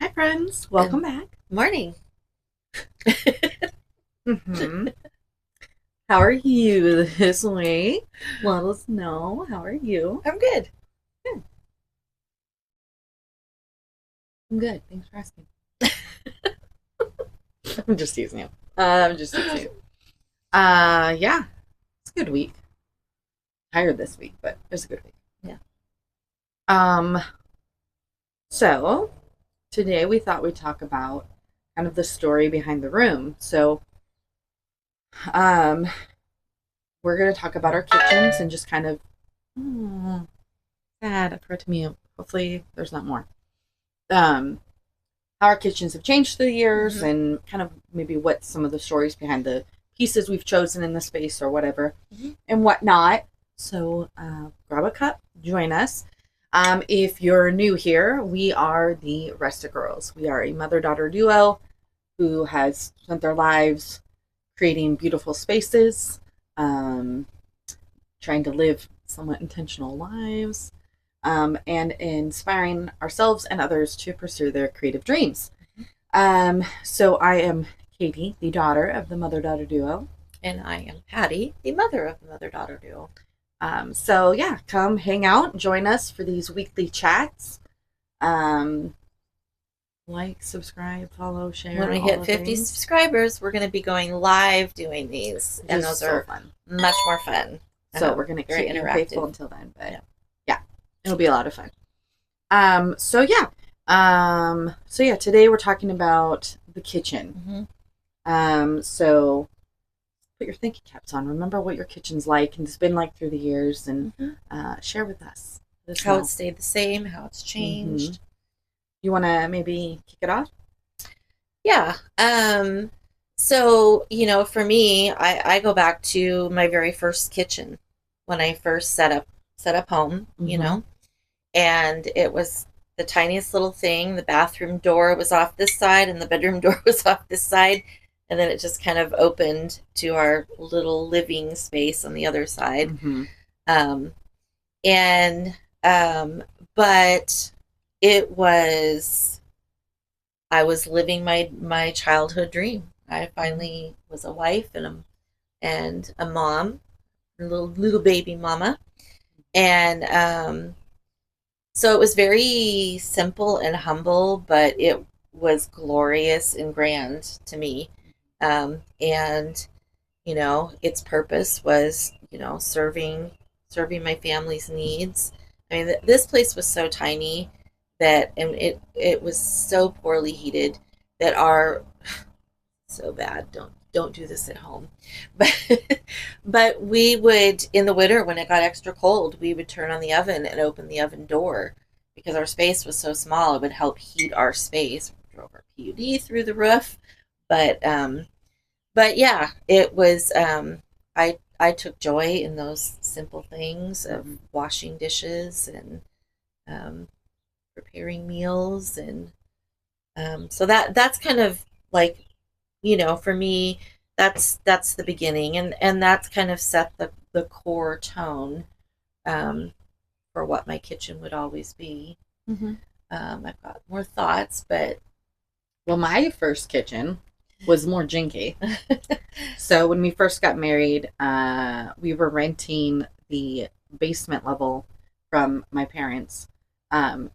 Hi, friends. Welcome Good back. morning. hmm How are you this week? Let us know. How are you? I'm good. Good. I'm good. Thanks for asking. I'm just teasing you. I'm just teasing you. Yeah, it's a good week. Tired this week, but it was a good week. Yeah. Um, so today we thought we'd talk about kind of the story behind the room. Um, we're gonna talk about our kitchens and just kind of sad. I forgot to mute. Hopefully, there's not more. Um, how our kitchens have changed through the years hmm and kind of maybe what some of the stories behind the pieces we've chosen in the space or whatever hmm and whatnot. So grab a cup, join us. If you're new here, we are the Resta Girls. We are a mother daughter duo who has spent their lives creating beautiful spaces, um, trying to live somewhat intentional lives, and inspiring ourselves and others to pursue their creative dreams. So I am Katie, the daughter of the mother daughter duo. And I am Patty, the mother of the mother daughter duo. So yeah, come hang out, join us for these weekly chats. Um, like, subscribe, follow, When share, we all hit the 50 things. subscribers, we're going to be going live doing these, It's and just those so are fun. much more fun. So we're gonna Very keep being faithful interactive. until then, but Yeah. yeah, it'll be a lot of fun. So yeah, today we're talking about the kitchen. hmm So put your thinking caps on. Remember what your kitchen's like and it's been like through the years, and hmm share with us. Let us How it know. stayed the same, how it's Mm-hmm. changed. You want to maybe kick it off? Yeah. So, for me, I go back to my very first kitchen when I first set up home, Mm-hmm. and it was the tiniest little thing. The bathroom door was off this side and the bedroom door was off this side, and then it just kind of opened to our little living space on the other side. Mm-hmm. Um, and but it was I was living my childhood dream. I finally was a wife and a mom, a little baby mama, and so it was very simple and humble, but it was glorious and grand to me. And its purpose was, serving my family's needs. I mean, this place was so tiny and it was so poorly heated that our so bad. Don't do this at home. But but we would, in the winter when it got extra cold, we would turn on the oven and open the oven door because our space was so small. It would help heat our space. We drove our PUD through the roof, but yeah, it was. I took joy in those simple things of Mm-hmm. washing dishes and um, preparing meals, and so that's kind of like, for me, that's the beginning, and that's kind of set the core tone um, for what my kitchen would always be. Mm-hmm. I've got more thoughts, but Well, my first kitchen was more jinky. So when we first got married, we were renting the basement level from my parents.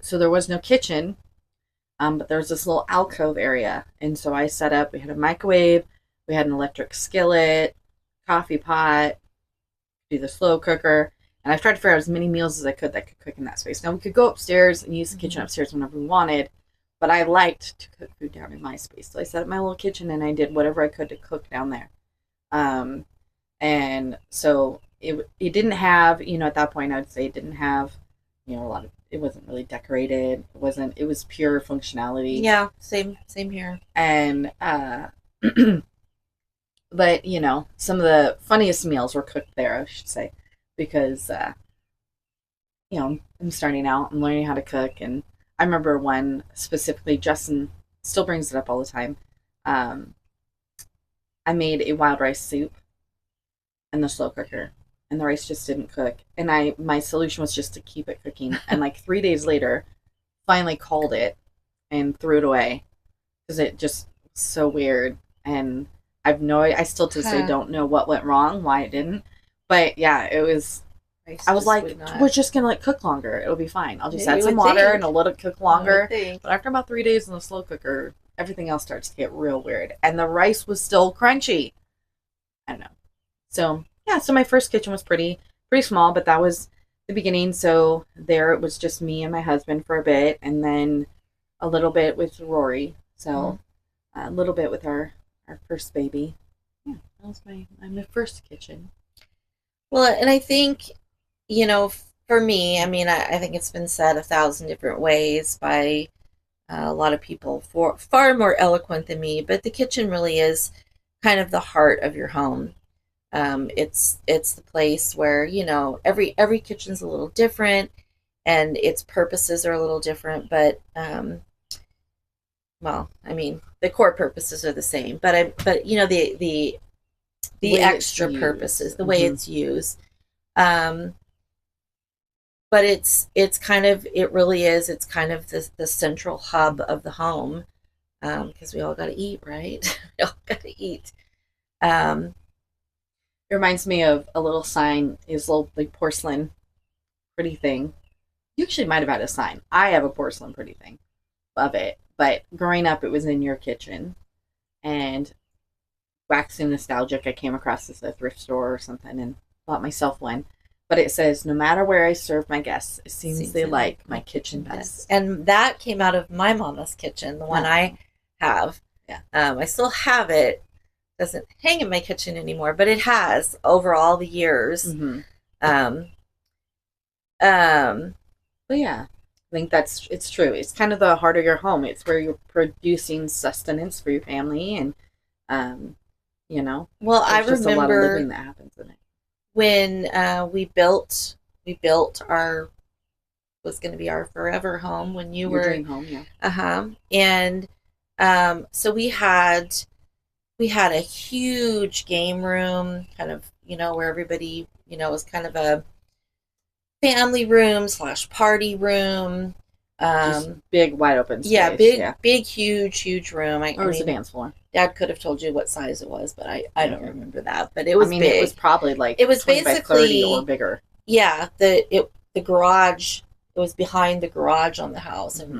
So there was no kitchen, but there was this little alcove area. And so I set up, we had a microwave, we had an electric skillet, coffee pot, do the slow cooker. And I tried to figure out as many meals as I could that could cook in that space. Now we could go upstairs and use the kitchen Mhm. upstairs whenever we wanted, but I liked to cook food down in my space. So I set up my little kitchen and I did whatever I could to cook down there. Um, and so it didn't have, at that point I would say it didn't have, a lot of, it wasn't really decorated. It was pure functionality. Yeah, same here. And but some of the funniest meals were cooked there, I should say, because I'm starting out, I'm learning how to cook. And I remember one specifically, Justin still brings it up all the time. um I made a wild rice soup in the slow cooker, and the rice just didn't cook, and my solution was just to keep it cooking. And like 3 days later, finally called it, and threw it away because it just was so weird. And I still to this day Huh. don't know what went wrong, why it didn't. But yeah, it was. Rice I was just like, would not. we're just gonna like cook longer. It'll be fine. I'll just Yeah, add you some would water think. and I'll let it cook I would longer. think. But after about 3 days in the slow cooker, everything else starts to get real weird. And the rice was still crunchy. I don't know. So yeah, so my first kitchen was pretty small, but that was the beginning. So there it was just me and my husband for a bit, and then a little bit with Rory. So a little bit with our first baby. Yeah, that was my first kitchen. Well, and I think, you know, for me, I mean, I think it's been said 1,000 different ways by a lot of people for far more eloquent than me, but the kitchen really is kind of the heart of your home. It's the place where, you know, every kitchen's a little different and its purposes are a little different, but well, I mean, the core purposes are the same, but you know, the Way it's extra used. purposes, the way Mhm. it's used. Um, but it's kind of it really is it's kind of the central hub of the home, because we all got to eat, right? We all got to eat. Um, It reminds me of a little sign, his little like porcelain pretty thing. You actually might have had a sign. I have a porcelain pretty thing. Love it. But growing up, it was in your kitchen. And waxing nostalgic, I came across this at a thrift store or something and bought myself one. But it says, no matter where I serve my guests, it seems they like my kitchen best. and that came out of my mama's kitchen, the one I have. Yeah. I still have it. Doesn't hang in my kitchen anymore, but it has over all the years. Mm-hmm. Um, um, But yeah, I think it's true. It's kind of the heart of your home. It's where you're producing sustenance for your family, and um, you know, well, I there's just a lot of remember living that happens in it. when we built our was going to be our forever home when you Your were dream home, yeah. and so we had a huge game room, kind of, you know, where everybody, you know, was kind of a family room slash party room. Just big, wide open space. Yeah, big, huge room. Or was a dance floor? Dad could have told you what size it was, but I don't remember that. But it was big. It was probably like it was 20 by 30 basically or bigger. Yeah, the garage. It was behind the garage on the house, and Mhm.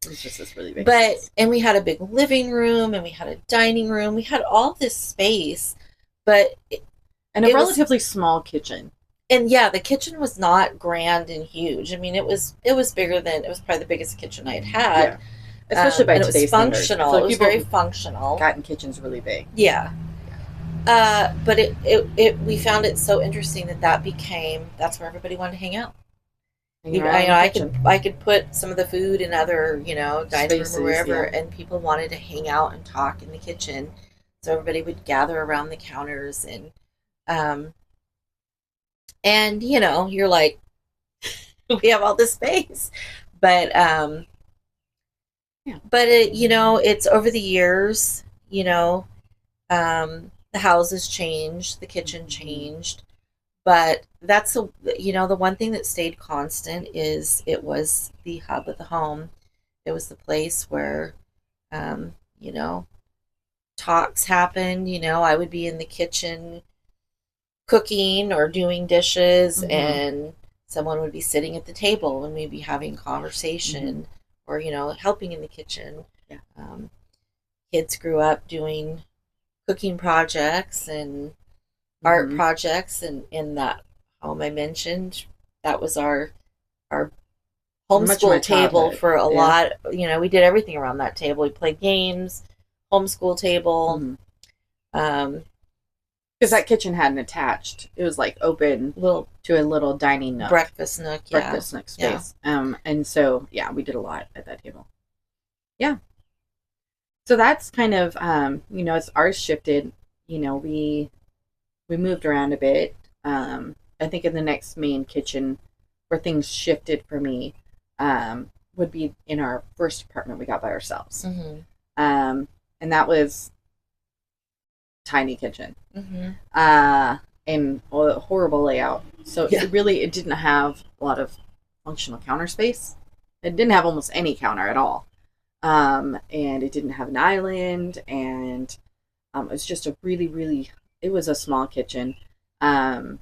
it was just this really big But space. and we had a big living room, and we had a dining room. We had all this space, but And a relatively small kitchen. And yeah, the kitchen was not grand and huge. I mean, it was bigger than it was probably the biggest kitchen I'd had. Yeah. Especially by and today's it was functional. Like it was very functional. Gotten kitchens really big. Yeah. But we found it so interesting that's where everybody wanted to hang out. I could put some of the food in other, you know, dining room or wherever, and people wanted to hang out and talk in the kitchen. So everybody would gather around the counters, and you know, you're like, we have all this space, but yeah. But you know, it's over the years, you know, the houses changed, the kitchen changed, but that's you know, the one thing that stayed constant is it was the hub of the home. It was the place where, you know, talks happened. You know, I would be in the kitchen cooking or doing dishes, and someone would be sitting at the table and we'd be having conversation, or, you know, helping in the kitchen. Yeah. Kids grew up doing cooking projects and art projects, and in that home I mentioned, that was our homeschool table for a lot. You know, we did everything around that table. We played games, homeschool table. Because that kitchen hadn't attached. It was like open to a little dining nook. Breakfast nook space. Yeah. And so, yeah, we did a lot at that table. Yeah. So that's kind of, you know, as ours shifted, you know, we moved around a bit. I think in the next main kitchen where things shifted for me would be in our first apartment we got by ourselves. And that was tiny kitchen. And a horrible layout. So it didn't have a lot of functional counter space. It didn't have almost any counter at all. and it didn't have an island, and it was just a really, really, it was a small kitchen. Um,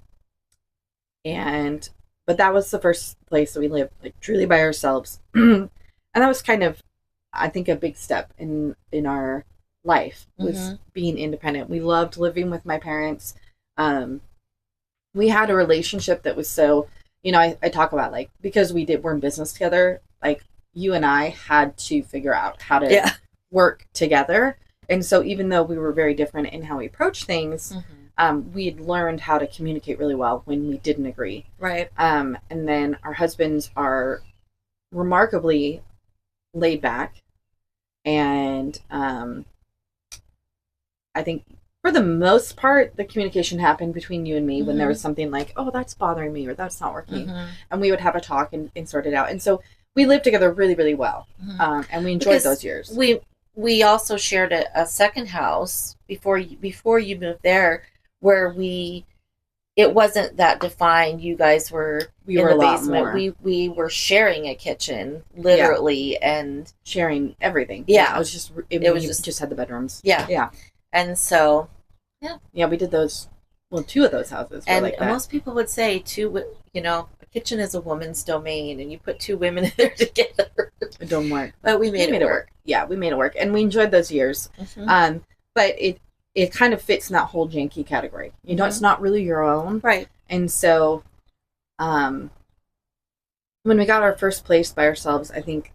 and but that was the first place that we lived like truly by ourselves. And that was kind of, I think, a big step in our life, was Mm-hmm. being independent. We loved living with my parents. um we had a relationship that was so, I talk about, like, because we're in business together, like, you and I had to figure out how to Yeah. work together. And so even though we were very different in how we approach things, Mm-hmm. we had learned how to communicate really well when we didn't agree. Right. And then our husbands are remarkably laid back, and I think for the most part, the communication happened between you and me when there Mm-hmm. was something like, oh, that's bothering me, or that's not working. Mm-hmm. And we would have a talk and sort it out. And so we lived together really, really well. Mm-hmm. And we enjoyed Because those years. we also shared a second house before you moved there, where it wasn't that defined. You guys were We in were the a lot basement. more We were sharing a kitchen, literally, and sharing everything. Yeah. It was just, just had the bedrooms. Yeah. Yeah. And so, Yeah, we did those, well, two of those houses were and like that. most people would say a kitchen is a woman's domain, and you put two women in there together. It don't work. But we made it work. Yeah, we made it work, and we enjoyed those years. Mm-hmm. But it kind of fits in that whole janky category. It's not really your own, Right. and so, when we got our first place by ourselves, I think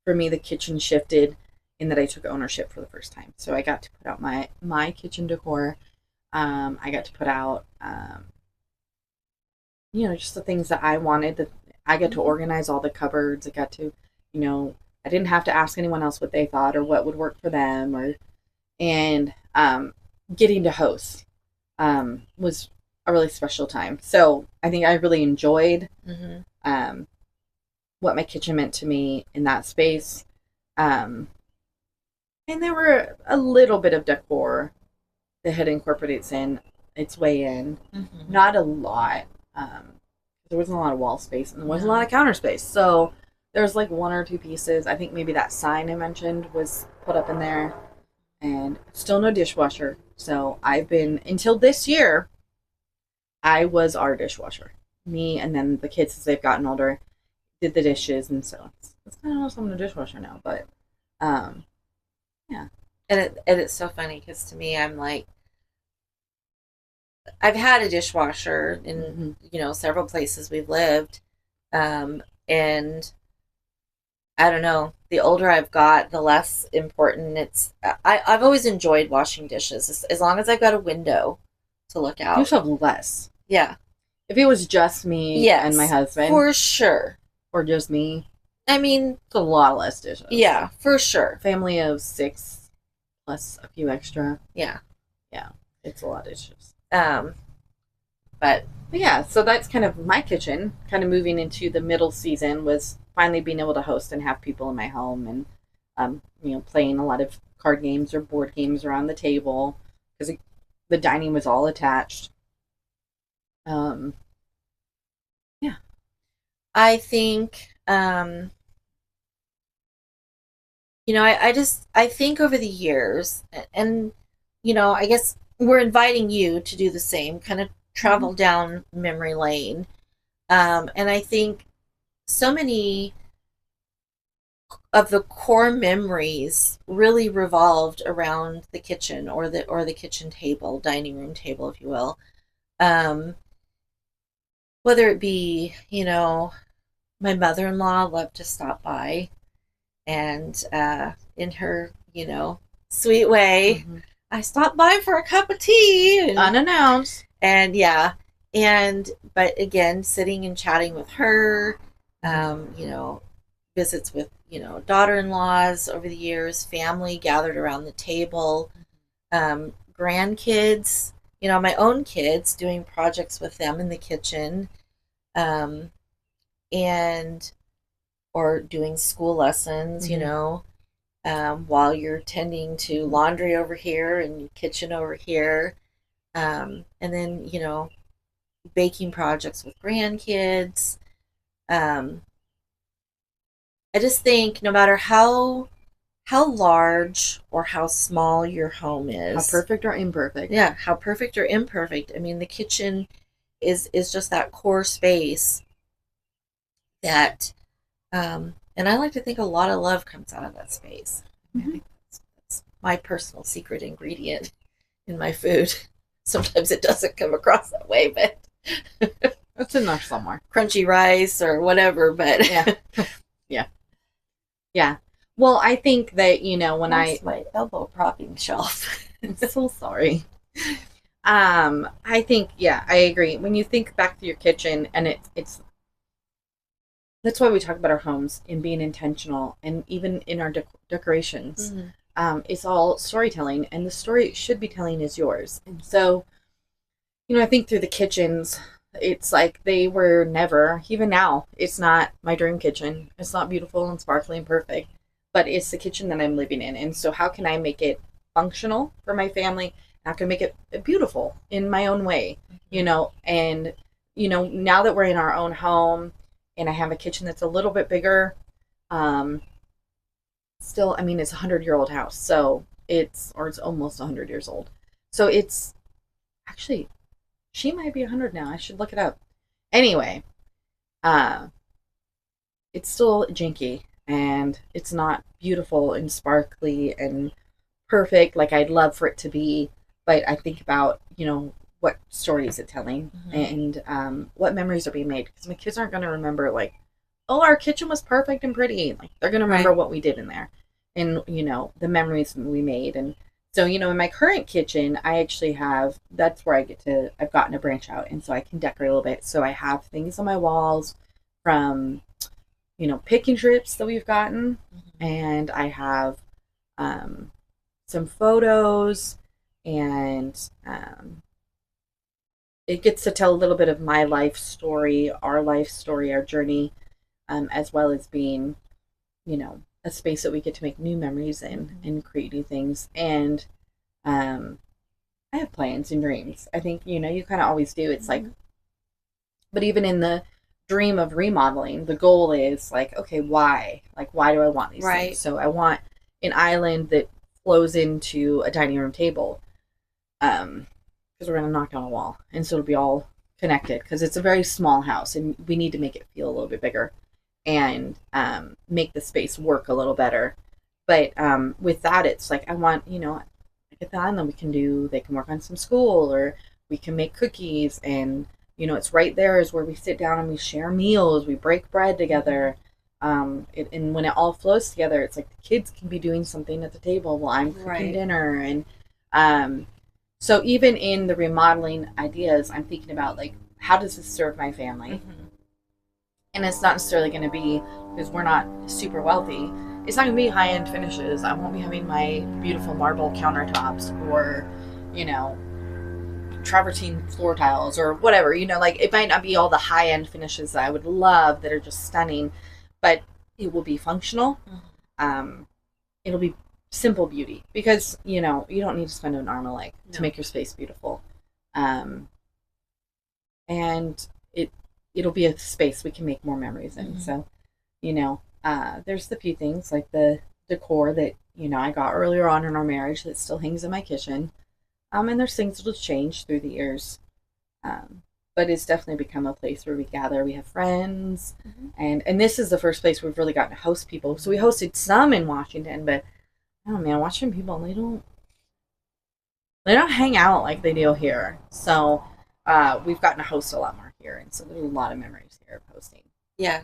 for me the kitchen shifted in that I took ownership for the first time. So I got to put out my kitchen decor. I got to put out, just the things that I wanted. That I got to organize all the cupboards. I got to, I didn't have to ask anyone else what they thought or what would work for them, and getting to host was a really special time. So I think I really enjoyed what my kitchen meant to me in that space. And there were a little bit of decor that had incorporated its way in. Mm-hmm. Not a lot. There wasn't a lot of wall space, and there wasn't a lot of counter space. So there's like one or two pieces. I think maybe that sign I mentioned was put up in there, and still no dishwasher. So I've been, until this year, I was our dishwasher. Me, and then the kids, as they've gotten older, did the dishes, and so it's kind of awesome. I'm a dishwasher now, but yeah. And it's so funny because to me, I'm like, I've had a dishwasher in several places we've lived, and I don't know. The older I've got, the less important it's. I've always enjoyed washing dishes as long as I've got a window to look out. You have less. Yeah. If it was just me and my husband, for sure, or just me, I mean, it's a lot less dishes. Yeah, for sure. Family of 6 plus a few extra. Yeah. Yeah, it's a lot of dishes. But yeah, so that's kind of my kitchen. Kind of moving into the middle season was finally being able to host and have people in my home, and playing a lot of card games or board games around the table, because the dining was all attached. Yeah. I think, I think over the years, and, I guess we're inviting you to do the same, kind of travel down memory lane. And I think so many of the core memories really revolved around the kitchen, or the kitchen table, dining room table, if you will. Whether it be, my mother-in-law loved to stop by, and in her, sweet way, I stopped by for a cup of tea, unannounced. And yeah, but again, sitting and chatting with her, visits with, daughter-in-laws over the years, family gathered around the table, grandkids, my own kids, doing projects with them in the kitchen, and or doing school lessons, while you're tending to laundry over here and kitchen over here, and then baking projects with grandkids. I just think no matter how how large or how small your home How is. perfect or imperfect. Yeah, how perfect or imperfect. I mean, the kitchen is just that core space that and I like to think a lot of love comes out of that space. I Mm-hmm. think that's my personal secret ingredient in my food. Sometimes it doesn't come across that way, but It's in there somewhere. crunchy rice or whatever, but Yeah. Yeah. Yeah. Well, I think that, when that's my elbow propping shelf. I'm so sorry. I think, yeah, I agree. When you think back to your kitchen, and it's that's why we talk about our homes and being intentional, and even in our decorations, Mm-hmm. it's all storytelling, and the story it should be telling is yours. And so, I think through the kitchens, it's like they were never, even now, it's not my dream kitchen. It's not beautiful and sparkly and perfect, but it's the kitchen that I'm living in. And so, how can I make it functional for my family? How can I make it beautiful in my own way? And, now that we're in our own home and I have a kitchen that's a little bit bigger, um, still, I mean, it's a 100-year-old house. So, it's almost 100 years old. So, it's actually, she might be 100 now. I should look it up. Anyway, uh, it's still janky and it's not beautiful and sparkly and perfect like I'd love for it to be. But I think about, what story is it telling, and what memories are being made, because my kids aren't going to remember, like, oh, our kitchen was perfect and pretty. Like, they're going to remember Right. what we did in there, and, the memories we made. And so, in my current kitchen, I actually have, that's where I've gotten to branch out. And so I can decorate a little bit. So I have things on my walls from, picking trips that we've gotten. And I have um, some photos, and it gets to tell a little bit of my life story, our journey, as well as being, a space that we get to make new memories in and create new things. And um, I have plans and dreams. I think, you kind of always do. It's like, but even in the dream of remodeling, the goal is like, okay, why? Like, why do I want these Right. things? So I want an island that flows into a dining room table. Because we're going to knock down a wall. And so it'll be all connected, because it's a very small house and we need to make it feel a little bit bigger and make the space work a little better. But with that, it's like, I want, like at the island, they can work on some school, or we can make cookies. And, it's right there is where we sit down and we share meals, we break bread together. And when it all flows together, it's like the kids can be doing something at the table while I'm cooking Right. dinner. And so even in the remodeling ideas, I'm thinking about, like, how does this serve my family? And it's not necessarily going to be, because we're not super wealthy, it's not going to be high end finishes. I won't be having my beautiful marble countertops, or, travertine floor tiles, or whatever. Like, it might not be all the high end finishes that I would love, that are just stunning, but it will be functional. Um, it'll be simple beauty, because, you don't need to spend an arm and a leg to make your space beautiful. Um, and it'll be a space we can make more memories in. So, there's the few things like the decor that, I got earlier on in our marriage that still hangs in my kitchen. And there's things that'll change through the years. But it's definitely become a place where we gather. We have friends, and this is the first place we've really gotten to host people. So we hosted some in Washington, but oh man, Washington people, they don't hang out like they do here. So we've gotten to host a lot more here, and so there's a lot of memories here of hosting. Yeah.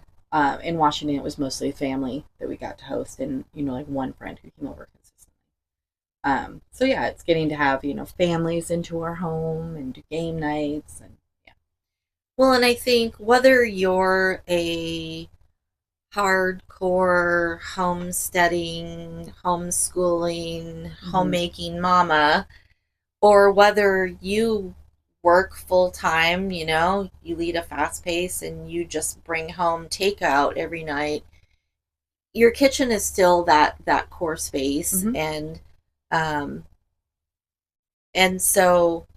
In Washington, it was mostly family that we got to host, and like one friend who came over consistently. So yeah, it's getting to have families into our home and do game nights, and yeah. Well, and I think whether you're a hardcore homesteading, homeschooling, homemaking mama, or whether you work full time, you lead a fast pace and you just bring home takeout every night, your kitchen is still that core space. Mhm. Um and so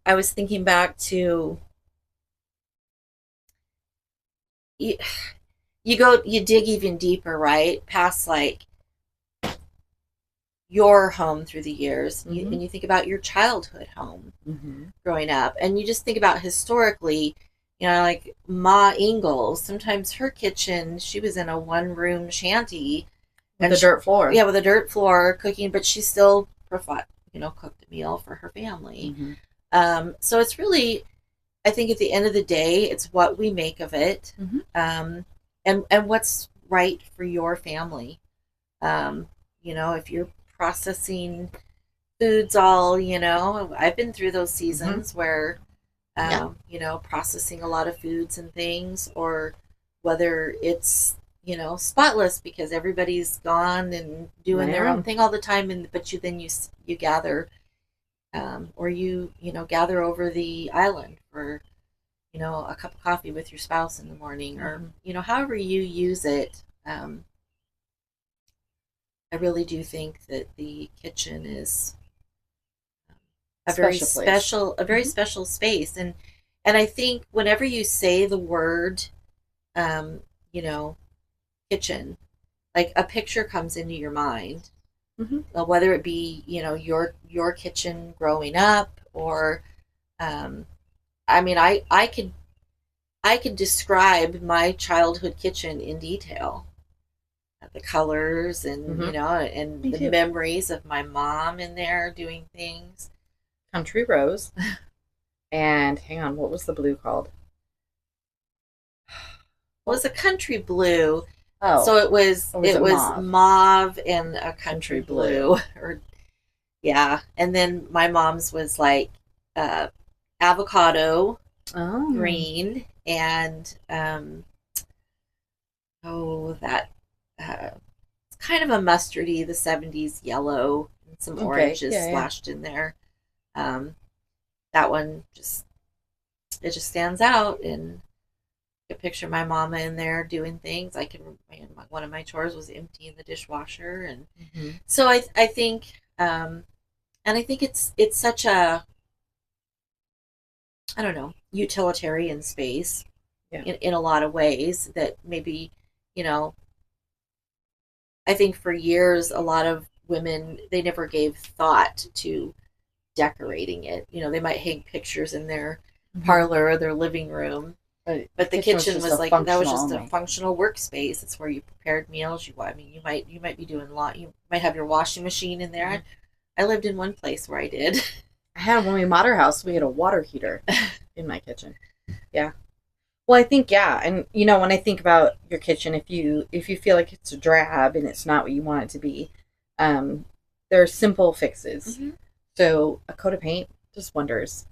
I was thinking back to you dig even deeper, right? Past like your home through the years, Mm-hmm. and you think about your childhood home Mm-hmm. growing up, and you just think about historically, like Ma Ingalls. Sometimes her kitchen, she was in a one-room shanty, With and a dirt floor. yeah, with a dirt floor cooking, but she still provided, cooked a meal for her family. Mm-hmm. So it's really, I think at the end of the day, it's what we make of it, Mm-hmm. and what's right for your family. If you're processing foods all, I've been through those Mm-hmm. seasons where, Yeah. processing a lot of foods and things, or whether it's, spotless because everybody's gone and doing their own Yeah. thing all the time. And, but you gather, or gather over the island for, a cup of coffee with your spouse in the morning, or, Mm-hmm. however you use it. I really do think that the kitchen is Special place. a very Mm-hmm. special space. And I think whenever you say the word, um, you know, kitchen, like a picture comes into your mind, Mm-hmm. whether it be, your kitchen growing up, or, um, I mean, I could describe my childhood kitchen in detail, the colors, and, Mm-hmm. and Me the too. memories of my mom in there doing things. Country Rose. And hang on, what was the blue called? It was a country blue. Oh, So it was or was it it was mauve? mauve and a Country country blue. blue, or yeah. And then my mom's was like, uh, avocado Oh, green, and, that, it's kind of a mustardy, the 70s yellow, and some okay. oranges Yeah, yeah. splashed in there. Um, that one just stands out, and I picture my mama in there doing things. One of my chores was emptying the dishwasher, and Mm-hmm. so I think, and I think it's such a, I don't know, utilitarian space Yeah. in a lot of ways, that maybe, you know I think for years a lot of women, they never gave thought to decorating it. They might hang pictures in their Mm-hmm. parlor or their living room, But the but the kitchen was kitchen just was a like, that was functional just a only. functional workspace. It's where you prepared meals. You might be doing a lot. You might have your washing machine in there. Mm-hmm. I lived in one place where I did. I had when we bought our house, we had a water heater in my kitchen. Yeah. Well, I think yeah, and when I think about your kitchen, if you feel like it's a drab and it's not what you want it to be, um, there are simple fixes. Mm-hmm. So a coat of paint just wonders.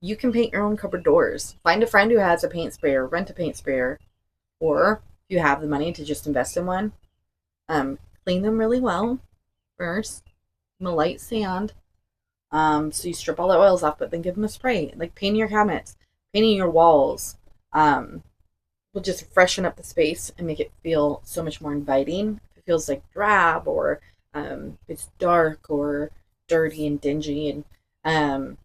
You can paint your own cupboard doors. Find a friend who has a paint sprayer, rent a paint sprayer, or if you have the money to just invest in one, clean them really well first. Give them a light sand. So you strip all the oils off, but then give them a spray. Like painting your cabinets, painting your walls. Um, will just freshen up the space and make it feel so much more inviting. If it feels like drab, or it's dark or dirty and dingy, and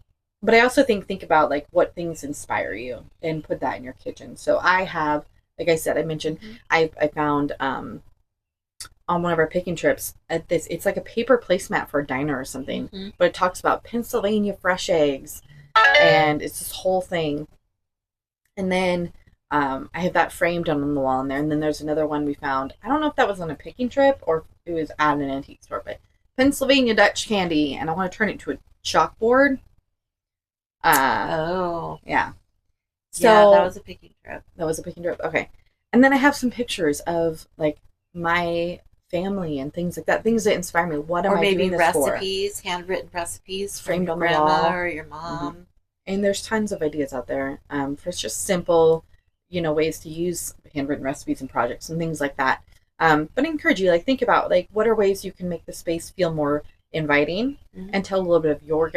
but I also think about like what things inspire you and put that in your kitchen. So I have, like I said, I mentioned, Mm-hmm. I found on one of our picking trips at this, it's like a paper placemat for a diner or something, Mm-hmm. but it talks about Pennsylvania fresh eggs, and it's this whole thing. And then I have that framed on the wall in there. And then there's another one we found. I don't know if that was on a picking trip or if it was at an antique store, but Pennsylvania Dutch candy. And I want to turn it into a chalkboard. Oh, Yeah. yeah, that So was a picking trip. that was a picking trip. Okay. And then I have some pictures of like my family and things like that, things that inspire me. What am Or I maybe doing this for? recipes, handwritten recipes from Framed your on the grandma wall. or your Mm-hmm. mom. And there's tons of ideas out there for just simple, ways to use handwritten recipes and projects and things like that. But I encourage you, like, think about like what are ways you can make the space feel more inviting Mm-hmm. and tell a little bit of your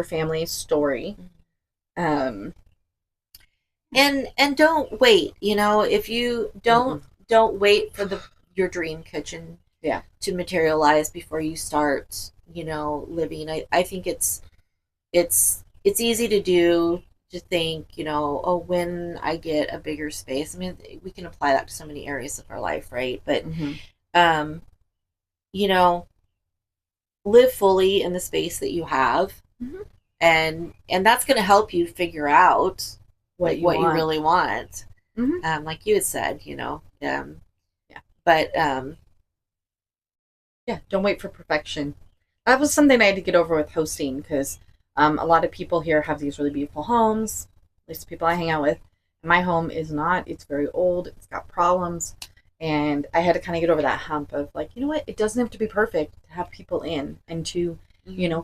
family's story. Um, And don't wait. If you mm-mm. don't wait for your dream kitchen Yeah. to materialize before you start, living. I think it's easy to do, to think, oh, when I get a bigger space. I mean, we can apply that to so many areas of our life, right? But, Mm-hmm. um, you know, live fully in the space that you have, Mm-hmm. and that's going to help you figure out What like you what you want. really want. Mm-hmm. Like you had said, Yeah. but Yeah. Don't wait for perfection. That was something I had to get over with hosting because a lot of people here have these really beautiful homes. At least the people I hang out with. My home is not. It's very old. It's got problems. And I had to kind of get over that hump of like, you know what? It doesn't have to be perfect to have people in and to,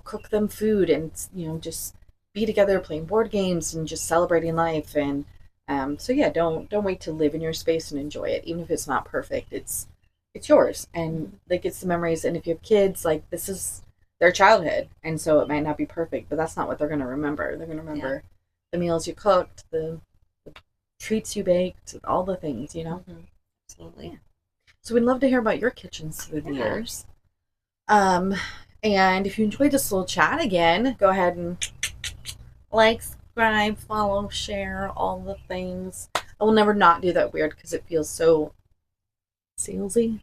cook them food and, just be together playing board games and just celebrating life. And so yeah, don't wait to live in your space and enjoy it, even if it's not perfect. It's yours, and like it's the memories. And if you have kids, like this is their childhood, and so it might not be perfect, but that's not what they're going to remember. They're going to remember the meals you cooked, the treats you baked, all the things. absolutely. Yeah. So we'd love to hear about your kitchens through the years. Um, and if you enjoyed this little chat again, go ahead and like, subscribe, follow, share, all the things. I will never not do that weird because it feels so salesy.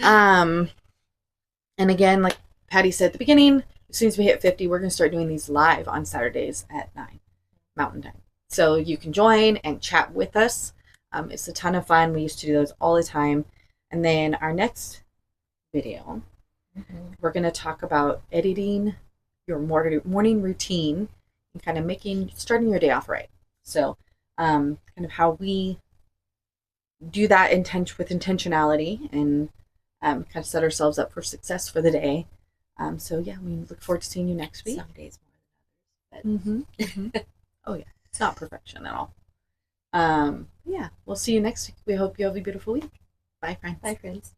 Um, and again, like Patty said at the beginning, as soon as we hit 50, we're going to start doing these live on Saturdays at 9 Mountain Time. So you can join and chat with us. It's a ton of fun. We used to do those all the time. And then our next video, we're going to talk about editing your morning routine and kind of starting your day off right. So, kind of how we do that with intentionality and kind of set ourselves up for success for the day. So yeah, we look forward to seeing you next week. Some days more than others, but oh yeah, it's not perfection at all. Yeah, we'll see you next week. We hope you have a beautiful week. Bye, friends. Bye, friends.